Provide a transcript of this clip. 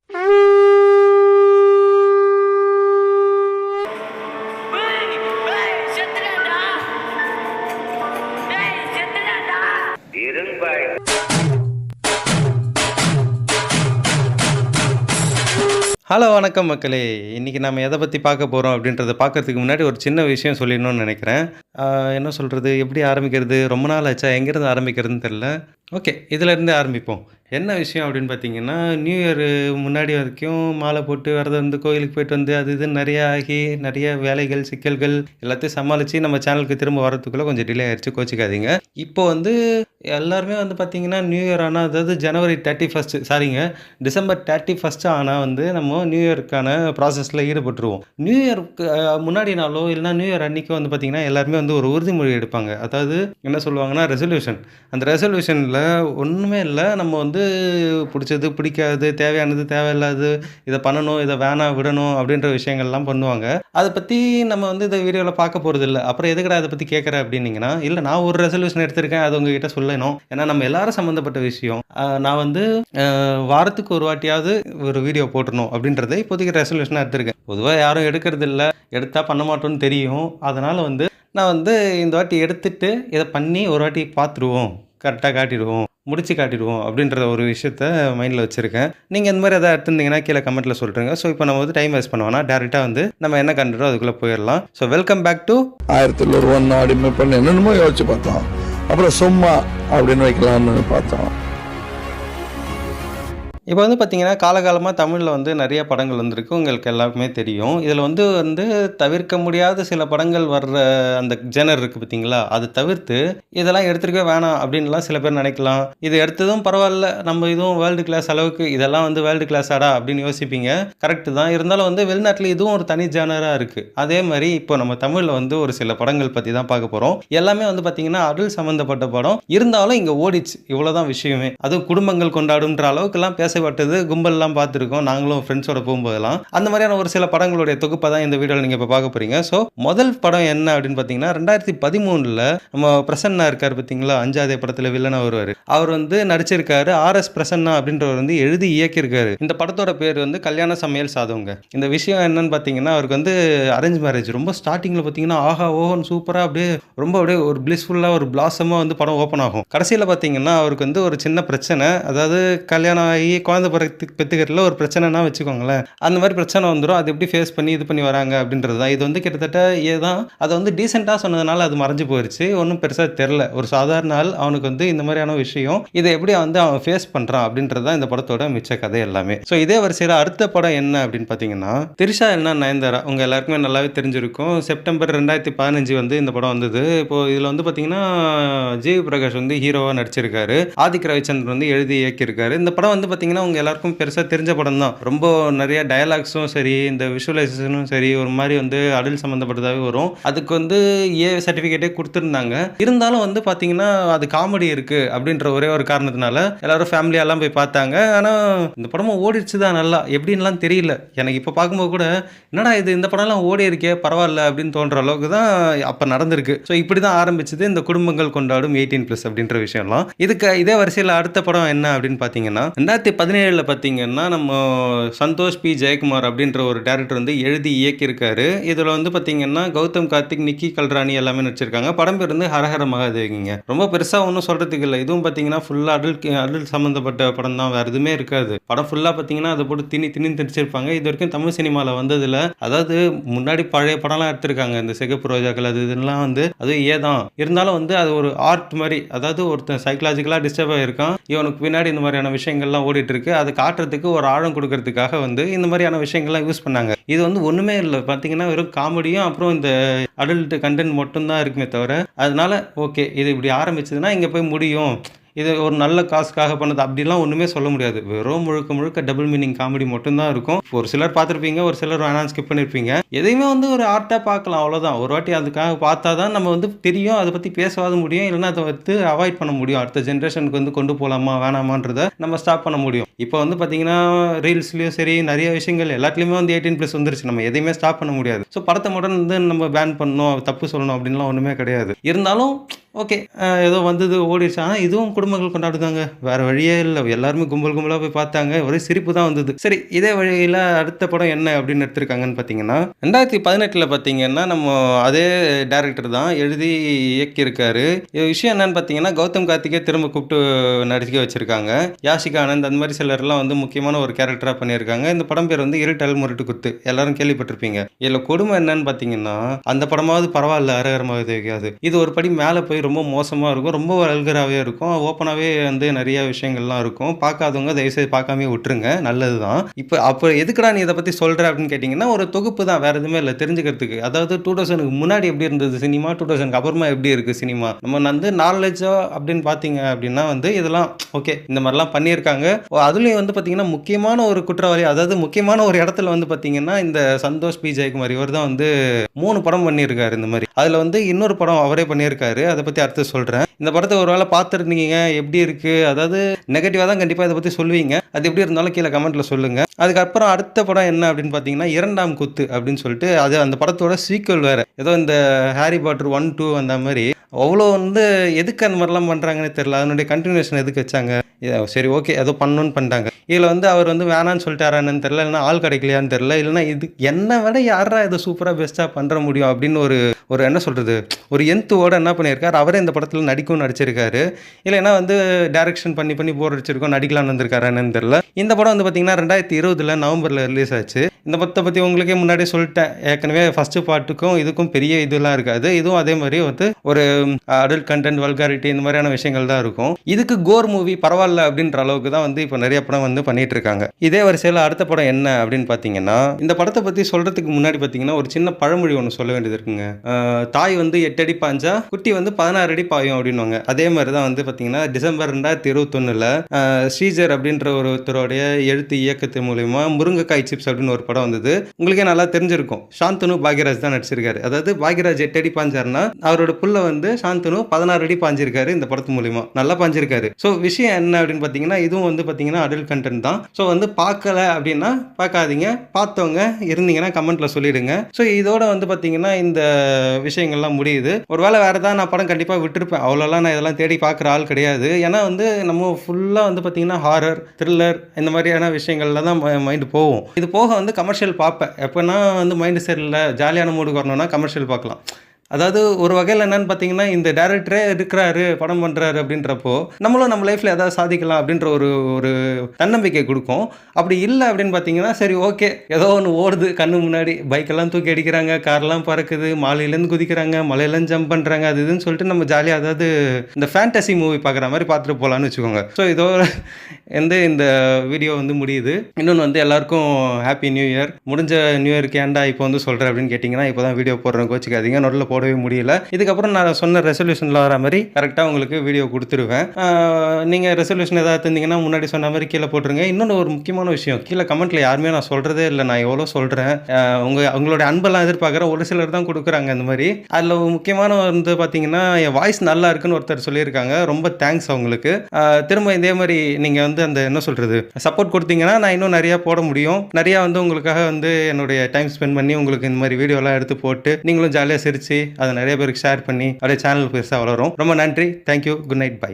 Hello வணக்கம் மக்களே. இன்றைக்கி நம்ம எதை பற்றி பார்க்க போகிறோம் அப்படின்றத பார்க்கறதுக்கு முன்னாடி ஒரு சின்ன விஷயம் சொல்லிடணும்னு நினைக்கிறேன். என்ன சொல்கிறது, எப்படி ஆரம்பிக்கிறது, ரொம்ப நாள் ஆச்சா, எங்கேருந்து ஆரம்பிக்கிறதுன்னு தெரில. ஓகே, இதிலேருந்து ஆரம்பிப்போம். என்ன விஷயம் அப்படின்னு பார்த்தீங்கன்னா, நியூ இயர் முன்னாடி வரைக்கும் மாலை போட்டு விரதம் இருந்து கோயிலுக்கு போயிட்டு வந்து அது இதுன்னு நிறையா ஆகி நிறைய வேலைகள் சிக்கல்கள் எல்லாத்தையும் சமாளித்து நம்ம சேனலுக்கு திரும்ப வரத்துக்குள்ளே கொஞ்சம் டிலே ஆயிடுச்சு, கோச்சிக்காதீங்க. இப்போ வந்து எல்லாருமே வந்து பார்த்தீங்கன்னா நியூ இயர் ஆனால், அதாவது ஜனவரி 31 சாரிங்க, டிசம்பர் 31 ஆனால் வந்து நம்ம நியூ இயருக்கான ப்ராசஸில் ஈடுபட்டுருவோம். நியூ இயருக்கு முன்னாடி நாளோ இல்லைனா நியூ இயர் அன்றைக்கோ வந்து பார்த்திங்கன்னா எல்லாருமே வந்து ஒரு உறுதிமொழி எடுப்பாங்க. அதாவது என்ன சொல்லுவாங்கன்னா ரெசல்யூஷன். அந்த ரெசல்யூஷனில் ஒன்றுமே இல்லை, நம்ம வந்து பிடிச்சது பிடிக்காது, தேவையானது தேவையில்லாது, இதை பண்ணணும் இதை வேணாம் விடணும் அப்படின்ற விஷயங்கள்லாம் பண்ணுவாங்க. அதை பற்றி நம்ம வந்து இந்த வீடியோவில் பார்க்க போகிறது இல்லை. அப்புறம் எதுக்கடா அதை பற்றி கேட்குறேன் அப்படின்னீங்கன்னா, இல்லை நான் ஒரு ரெசல்யூஷன் எடுத்திருக்கேன், அது உங்ககிட்ட சொல்லணும், ஏன்னா நம்ம எல்லாரும் சம்மந்தப்பட்ட விஷயம். நான் வந்து வாரத்துக்கு ஒரு வாட்டியாவது ஒரு வீடியோ போட்டணும் அப்படின்றத இப்போதைக்கு ரெசல்யூஷனாக எடுத்திருக்கேன். பொதுவாக யாரும் எடுக்கிறது இல்லை, எடுத்தால் பண்ண மாட்டோன்னு தெரியும். அதனால் வந்து நான் வந்து இந்த வாட்டி எடுத்துட்டு இதை பண்ணி ஒரு வாட்டி பார்த்துருவோம், கரெக்டாக காட்டிடுவோம், முடிச்சு காட்டிடுவோம் அப்படின்ற ஒரு விஷயத்த மைண்டில் வச்சுருக்கேன். நீங்கள் இந்த மாதிரி எதாவது எடுத்துருந்தீங்கன்னா கீழே கமெண்ட்டில் சொல்கிறேங்க. ஸோ இப்போ நம்ம வந்து டைம் வேஸ்ட் பண்ணுவோம்னா டேரெக்டாக வந்து நம்ம என்ன கண்டுட்டோ அதுக்குள்ளே போயிடலாம். ஸோ வெல்கம் பேக் டு 1001 அடிமை பண்ணி என்னென்னமோ யோசிச்சு பார்த்தோம். அப்புறம் சும்மா அப்படின்னு வைக்கலாம்னு பார்த்தோம். இப்போ வந்து பார்த்திங்கன்னா காலகாலமாக தமிழில் வந்து நிறைய படங்கள் வந்திருக்கு, உங்களுக்கு எல்லாருக்குமே தெரியும். இதில் வந்து தவிர்க்க முடியாத சில படங்கள் வர்ற அந்த ஜெனர் இருக்குது பார்த்தீங்களா, அது தவிர்த்து இதெல்லாம் எடுத்துருக்கவே வேணாம் அப்படின்லாம் சில பேர் நினைக்கலாம். இது எடுத்ததும் பரவாயில்ல, நம்ம இதுவும் வேர்ல்டு கிளாஸ் அளவுக்கு, இதெல்லாம் வந்து வேர்ல்டு கிளாஸாடா அப்படின்னு யோசிப்பீங்க. கரெக்டு தான். இருந்தாலும் வந்து வெளிநாட்டில் இதுவும் ஒரு தனி ஜெனராக இருக்குது. அதே மாதிரி இப்போ நம்ம தமிழில் வந்து ஒரு சில படங்கள் பற்றி தான் பார்க்க போகிறோம். எல்லாமே வந்து பார்த்திங்கன்னா அடல் சம்மந்தப்பட்ட படம். இருந்தாலும் இங்கே ஓடிச்சு, இவ்வளோதான் விஷயமே. அதுவும் குடும்பங்கள் கொண்டாடுன்ற அளவுக்குலாம் பேசப்பட்டது, கும்பல்லாம் பார்த்துருக்கோம் நாங்களும் ஃப்ரெண்ட்ஸோட போகும்போதெல்லாம். அந்த மாதிரியான ஒரு சில படங்களுடைய தொகுப்பை தான் இந்த வீடியோவில் நீங்கள் இப்போ பார்க்க போகிறீங்க. ஸோ முதல் படம் என்ன அப்படின்னு பார்த்தீங்கன்னா 2013 நம்ம பிரசன்னா இருக்கார் பார்த்தீங்களா, அஞ்சாதே படத்தில் வில்லனா வருவார். அவர் வந்து நடிச்சிருக்காரு. RS பிரசன்னா அப்படின்றவர் வந்து எழுதி இயக்கியிருக்காரு. இந்த படத்தோட பேர் வந்து கல்யாண சமையல் சாதவங்க. இந்த விஷயம் என்னன்னு பார்த்தீங்கன்னா, அவருக்கு வந்து அரேஞ்ச் மேரேஜ். ரொம்ப ஸ்டார்டிங்கில் பார்த்தீங்கன்னா ஆஹா ஓஹோன்னு சூப்பராக அப்படியே ரொம்ப அப்படியே ஒரு பிளிஸ்ஃபுல்லாக ஒரு பிளாசமாக வந்து படம் ஓப்பன் ஆகும். கடைசியில் பார்த்தீங்கன்னா அவருக்கு வந்து ஒரு சின்ன பிரச்சனை, அதாவது கல்யாணம் ஆகி குழந்தை பெற்றுக்கிறதுல ஒரு பிரச்சனைனா வச்சுக்கோங்களேன், அந்த மாதிரி பிரச்சனை வந்துடும். அது எப்படி ஃபேஸ் பண்ணி இது பண்ணி வராங்க அப்படின்றது தான். இது வந்து கிட்டத்தட்ட ஏதான் அதை வந்து டீசெண்டாக சொன்னதுனால அது மறைஞ்சு போயிடுச்சு. ஒன்றும் பெருசாக தெரில. ஒரு சாதாரண ஆள் அவனுக்கு வந்து இந்த மாதிரியான விஷயம், இதை எப்படி வந்து அவன் ஃபேஸ் பண்ணுறான் அப்படின்றது தான் இந்த படத்தோட மிச்ச கதை எல்லாமே. ஸோ இதே வரிசையில் அடுத்த படம் என்ன அப்படின்னு பார்த்தீங்கன்னா திரிஷா என்ன நயன்தாரா, உங்கள் எல்லாருக்குமே நல்லாவே தெரிஞ்சிருக்கும். செப்டம்பர் 2015 வந்து இந்த படம் வந்தது. இப்போது இதில் வந்து பார்த்தீங்கன்னா ஜிவி பிரகாஷ் வந்து ஹீரோவாக நடிச்சிருக்காரு. ஆதிக் ரவிச்சந்திரன் வந்து எழுதி இயக்கியிருக்காரு. இந்த படம் வந்து பார்த்தீங்கன்னா உங்கள் எல்லாருக்கும் பெருசாக தெரிஞ்ச படம் தான். ரொம்ப நிறைய டயலாக்ஸும் சரி, இந்த விஷுவலைசேஷனும் சரி, ஒரு மாதிரி வந்து அடல் சம்மந்தப்பட்டதாகவே வரும். அதுக்கு வந்து சர்டிஃபிகேட்டே கொடுத்துருந்தாங்க. இருந்தாலும் வந்து பார்த்தீங்கன்னா அது காமெடி இருக்குது அப்படின்ற ஒரே ஒரு காரணத்தினால எல்லாரும் ஃபேமிலியெல்லாம் போய் பார்த்தாங்க. ஆனால் இந்த படமும் ஓடிடுச்சு தான் நல்லா, எப்படின்லாம் தெரியல எனக்கு. இப்போ பார்க்கும்போது கூட என்னடா இது, இந்த படம்லாம் ஓடி இருக்கே பரவாயில்ல அப்படின்னு தோன்ற அளவுக்கு தான் அப்போ நடந்திருக்கு. ஸோ இப்படி தான் ஆரம்பிச்சது இந்த குடும்பங்கள் கொண்டாடும் 18+ அப்படின்ற விஷயம்லாம். இதுக்கு இதே வரிசையில் அடுத்த படம் என்ன அப்படின்னு பார்த்தீங்கன்னா 2017 பார்த்தீங்கன்னா நம்ம சந்தோஷ் பி ஜெயக்குமார் அப்படின்ற ஒரு டேரக்டர் வந்து எழுதி இயக்கியிருக்காரு. இதில் வந்து பார்த்தீங்கன்னா கௌதம் கார்த்திக், நிக்கி கல்ராணி எல்லாமே நடிச்சிருக்காங்க. படம் பேர் வந்து ஹரஹர மகாதேவிங்க. ரொம்ப பெருசாக ஒன்றும் சொல்கிறதுக்கு இல்லை. இதுவும் பார்த்தீங்கன்னா ஃபுல்லாக அடல் சம்மந்தப்பட்ட படம் தான், வேறு எதுவுமே இருக்காது. படம் ஃபுல்லாக பார்த்தீங்கன்னா அதை போட்டு திணி திணிச்சிருப்பாங்க. இது வரைக்கும் தமிழ் சினிமாவில் வந்ததில், அதாவது முன்னாடி பழைய படம்லாம் எடுத்திருக்காங்க, இந்த சிகப்பு ரோஜாக்கள் அது இதெல்லாம் வந்து அது ஏதான் இருந்தாலும் வந்து அது ஒரு ஆர்ட் மாதிரி, அதாவது ஒருத்தன் சைக்கலாஜிக்கலாக டிஸ்டர்ப் ஆகிருக்கான், இவனுக்கு பின்னாடி இந்த மாதிரியான விஷயங்கள்லாம் ஓடிட்டு இருக்கு, அதை காட்டுறதுக்கு ஒரு ஆழம் கொடுக்கறதுக்காக வந்து இந்த மாதிரியான விஷயங்கள்லாம் யூஸ் பண்ணாங்க. இது வந்து ஒன்றுமே இல்லை பார்த்தீங்கன்னா வெறும் காமெடியும் அப்புறம் இந்த அடல்ட் கண்டென்ட் மட்டும்தான் இருக்குமே தவிர, அதனால ஓகே இது இப்படி ஆரம்பிச்சதுன்னா இங்கே போய் முடியும், இது ஒரு நல்ல காசுக்காக பண்ணது அப்படிலாம் ஒன்றுமே சொல்ல முடியாது. வெறும் முழுக்க டபுள் மீனிங் காமெடி மட்டும்தான் இருக்கும். ஒரு சிலர் பார்த்துருப்பீங்க, ஒரு சிலர் வேணாம் ஸ்கிப் பண்ணியிருப்பீங்க. எதையுமே வந்து ஒரு ஆர்ட்டாக பார்க்கலாம், அவ்வளோதான். ஒரு வாட்டி அதுக்காக பார்த்தா தான் நம்ம வந்து தெரியும், அதை பற்றி பேசவாத முடியும், இல்லைன்னா அதை வந்து அவாய்ட் பண்ண முடியும். அடுத்த ஜென்ரேஷனுக்கு வந்து கொண்டு போகலாமா வேணாமான்றதை நம்ம ஸ்டாப் பண்ண முடியும். இப்போ வந்து பார்த்தீங்கன்னா ரீல்ஸ்லேயும் சரி நிறைய விஷயங்கள் எல்லாத்துலேயுமே வந்து 18+ வந்துருச்சு. நம்ம எதையுமே ஸ்டாப் பண்ண முடியாது. ஸோ படத்தை மட்டும் வந்து நம்ம பேன் பண்ணணும், தப்பு சொல்லணும் அப்படின்லாம் ஒன்றுமே கிடையாது. இருந்தாலும் ஓகே. ஏதோ வந்தது ஓடிடுச்சு. ஆனா இதுவும் குடும்பங்கள் கொண்டாடுதாங்க. வேற வழியே இல்ல. எல்லாருமே கும்பல் கும்பலா போய் பார்த்தாங்க. ஒரே சிரிப்பு தான் வந்தது. சரி, இதே வழியில அடுத்த படம் என்ன அப்படின்னு எடுத்திருக்காங்கன்னு பார்த்தீங்கன்னா, 2018ல பார்த்தீங்கன்னா, நம்ம அதே டைரக்டர் தான் எழுதி இயக்கியிருக்காரு. இது விஷயம் என்னன்னு பார்த்தீங்கன்னா, கௌதம் கார்த்திகே திரும்ப கூப்பிட்டு நடிக்க வச்சிருக்காங்க. யாஷிகா ஆனந்த் அந்த மாதிரி சிலர்லாம் வந்து முக்கியமான ஒரு கேரக்டரா பண்ணியிருக்காங்க. இந்த படம் பேர் வந்து இருட்டல் முரட்டு குத்து. எல்லாரும் கேள்விப்பட்டிருப்பீங்க. இதுல கொடுமை என்னன்னு பார்த்தீங்கன்னா, அந்த படமாவது பரவாயில்ல ஹரஹர மகாதேவியாவது. இது ஒரு படி மேல போய் ரொம்ப மோசமா இருக்கும். ரொம்ப வல்கராவே இருக்கும். ஓப்பனாவே வந்து நெறைய விஷயங்கள்லாம் இருக்கும். பார்க்காதவங்க தயவுசெய்து பார்க்காமயே விட்டுருங்க. நல்லது தான். இப்ப அப்ப எதுக்குடா நீ இத பத்தி சொல்ற அப்படின்னு கேட்டீங்கன்னா, ஒரு தொகுப்பு தான். வேற எதுவுமே இல்ல தெரிஞ்சுக்கிறதுக்கு. அதாவது 2000க்கு முன்னாடி எப்படி இருந்தது சினிமா, 2000க்கு அப்புறமா எப்படி இருக்கு சினிமா. நம்ம வந்து நாலேட்ஜா அப்படின்னு பார்த்தீங்க அப்படின்னா வந்து இதெல்லாம் ஓகே. இந்த மாரிலாம் பண்ணியிருக்காங்க. அதுலயும் வந்து பார்த்தீங்கன்னா, முக்கியமான ஒரு குற்றவாளி அதாவது முக்கியமான ஒரு இடத்துல வந்து பார்த்தீங்கன்னா, இந்த சந்தோஷ் பி. ஜெயக்குமார் இவர் தான் வந்து 3 படம் பண்ணியிருக்காரு இந்த மாரி. அதுல வந்து இன்னொரு படம் அவரே பண்ணியிருக்காரு. அத பத்தி அடுத்து சொல்றேன். இந்த படத்த ஒரு வேள பார்த்துருந்தீங்க. எப்படி இருக்கு? அதாவது நெகட்டிவா தான் கண்டிப்பா இத பத்தி சொல்லுவீங்க. அது எப்படி இருந்தாலும் கீழ கமெண்ட்ல சொல்லுங்க. அதுக்கப்புறம் அடுத்த படம் என்ன அப்படின்னு பார்த்தீங்கன்னா, 2ஆம் குத்து அப்படின்னு சொல்லிட்டு அது அந்த படத்தோட சீக்வல் வேற. ஏதோ இந்த ஹாரி பாட்டர் 1, 2 அந்த மாரி அவ்வளோ வந்து எதுக்கு அந்த மாரிலாம் பண்றாங்கன்னே தெரியல. அதனுடைய கன்டினியூஷன் எதுக்கு வச்சாங்க? சரி ஓகே. ஏதோ பண்ணணும்னு பண்ணிட்டாங்க. இதுல வந்து அவர் வந்து வேணான்னு சொல்லிட்டாரா என்னன்னு தெரியல. இல்லன்னா ஆள் கிடைக்கலையான்னு தெரியல. இல்லன்னா இது என்ன விட யார்ரா இத சூப்பரா பெஸ்ட்டா பண்ண முடியும் அப்படின்னு ஒரு ஒரு என்ன சொல்றது? ஒரு எந்த்தோட என்ன பண்ணியிருக்காரு, அவரே இந்த படத்துல நடிக்கவும் நடிச்சிருக்காரு. இல்லைன்னா வந்து டைரக்ஷன் பண்ணி பண்ணி போர் அடிச்சிருக்கோம் நடிக்கலாம்னு வந்திருக்காரா என்னன்னு தெரியல. இந்த படம் வந்து பார்த்தீங்கன்னா 2020ல நவம்பர்ல ரிலீஸ் ஆச்சு. இந்த படத்த பத்தி உங்களுக்கே முன்னாடியே சொல்லிட்டேன். ஏற்கனவே ஃபர்ஸ்ட் பார்ட்டுக்கும் இதுக்கும் பெரிய இதெல்லாம் இருக்காது. இதுவும் அதே மாரி வந்து ஒரு அடல்ட் கன்டென்ட், வல்காரிட்டி இந்த மாதிரியான விஷயங்கள் தான் இருக்கும். இதுக்கு கோர் மூவி பரவாயில்ல அப்படின்ற அளவுக்கு தான் வந்து இப்போ நிறைய படம் வந்து பண்ணிட்டு இருக்காங்க. இதே வரிசையில் அடுத்த படம் என்ன அப்படின்னு பார்த்தீங்கன்னா, இந்த படத்தை பற்றி சொல்றதுக்கு முன்னாடி பார்த்தீங்கன்னா ஒரு சின்ன பழமொழி ஒன்று சொல்ல வேண்டியது இருக்குங்க. தாய் வந்து 8 அடி பாஞ்சா குட்டி வந்து 16 அடி பாயும் அப்படின்னுவாங்க. அதே மாதிரி தான் வந்து பார்த்தீங்கன்னா டிசம்பர் 2021ல ஸ்ரீஜர் அப்படின்ற ஒருத்தருடைய எழுத்து இயக்கத்து மூலயமா முருங்கைக்காய் சிப்ஸ் அப்படின்னு ஒரு படம் வந்தது. உங்களுக்கே நல்லா தெரிஞ்சிருக்கும். சாந்தனு பாக்யராஜ் தான் நடிச்சிருக்காரு. அதாவது பாக்யராஜ் 8 அடி பாஞ்சாருன்னா அவரோட புள்ள வந்து சாந்தனு 16 அடி பாஞ்சிருக்காரு இந்த படத்து மூலியமா. நல்லா பாஞ்சிருக்காரு. ஸோ விஷயம் என்ன அப்படின்னு பார்த்தீங்கன்னா, இதுவும் வந்து பார்த்தீங்கன்னா அடல்ட் கண்டென்ட் தான். ஸோ வந்து பார்க்கல அப்படின்னா பார்க்காதீங்க. பார்த்தவங்க இருந்தீங்கன்னா கமெண்ட்ல சொல்லிடுங்க. ஸோ இதோட வந்து பார்த்தீங்கன்னா இந்த விஷயங்கள்லாம் முடியுது. ஒருவேளை வேற ஏதாவது நான் படம் கண்டிப்பாக விட்டுருப்பேன். அவ்வளோலாம் நான் இதெல்லாம் தேடி பார்க்குற ஆள் கிடையாது. ஏன்னா வந்து நம்ம ஃபுல்லாக வந்து பார்த்தீங்கன்னா ஹாரர், த்ரில்லர் இந்த மாதிரியான விஷயங்கள்ல தான் மைண்டு போகும். இது போக வந்து கமர்ஷியல் பார்ப்பேன். எப்போனா வந்து மைண்டு சரியில்லை ஜாலியான மூடுக்கு வரணும்னா கமர்ஷியல் பார்க்கலாம். அதாவது ஒரு வகையில் என்னன்னு பார்த்தீங்கன்னா, இந்த டைரக்டரே இருக்கிறாரு, படம் பண்ணுறாரு அப்படின்றப்போ, நம்மளும் நம்ம லைஃப்பில் ஏதாவது சாதிக்கலாம் அப்படின்ற ஒரு ஒரு தன்னம்பிக்கை கொடுக்கும். அப்படி இல்லை அப்படின்னு பார்த்தீங்கன்னா, சரி ஓகே ஏதோ ஒன்று ஓடுது கண்ணு முன்னாடி, பைக்கெல்லாம் தூக்கி அடிக்கிறாங்க, கார்லாம் பறக்குது, மாலையிலேருந்து குதிக்கிறாங்க, மலையிலேருந்து ஜம்ப் பண்ணுறாங்க, அது இதுன்னு சொல்லிட்டு நம்ம ஜாலியாக அதாவது இந்த ஃபேண்டசி மூவி பார்க்குற மாதிரி பார்த்துட்டு போகலான்னு வச்சுக்கோங்க. ஸோ இதோட வந்து இந்த வீடியோ வந்து முடியுது. இன்னொன்று வந்து எல்லாருக்கும் ஹாப்பி நியூ இயர். முடிஞ்ச நியூ இயருக்கு ஏன்டா இப்போ வந்து சொல்கிறேன் அப்படின்னு கேட்டிங்கன்னா, இப்போ தான் வீடியோ போடுறேன் கோச்சிக்காதீங்க. நடுவில் போடவே முடியல. இதுக்கப்புறம் நான் சொன்ன ரெசல்யூஷனில் வர மாதிரி கரெக்டாக உங்களுக்கு வீடியோ கொடுத்துருவேன். நீங்கள் ரெசல்யூஷன் ஏதாவது இருந்தீங்கன்னா முன்னாடி சொன்ன மாதிரி கீழே போட்டுருங்க. இன்னொன்று ஒரு முக்கியமான விஷயம், கீழே கமெண்ட்டில் யாருமே நான் சொல்கிறதே இல்லை. நான் எவ்வளோ சொல்கிறேன், உங்களுடைய அன்பெல்லாம் எதிர்பார்க்குறேன். ஒரு சிலர் தான் கொடுக்குறாங்க அந்த மாதிரி. அதில் முக்கியமான வந்து பார்த்தீங்கன்னா என் வாய்ஸ் நல்லா இருக்குன்னு ஒருத்தர் சொல்லியிருக்காங்க. ரொம்ப தேங்க்ஸ் அவங்களுக்கு. திரும்ப இதே மாதிரி நீங்கள் வந்து அந்த என்ன சொல்கிறது சப்போர்ட் கொடுத்தீங்கன்னா நான் இன்னும் நிறையா போட முடியும். நிறையா வந்து உங்களுக்காக வந்து என்னுடைய டைம் ஸ்பெண்ட் பண்ணி உங்களுக்கு இந்த மாதிரி வீடியோலாம் எடுத்து போட்டு நீங்களும் ஜாலியாக சிரித்து அதை நிறைய பேருக்கு ஷேர் பண்ணி அப்படியே சேனல் பெருசாக வளரும். ரொம்ப நன்றி. தேங்க்யூ. Good night. பை.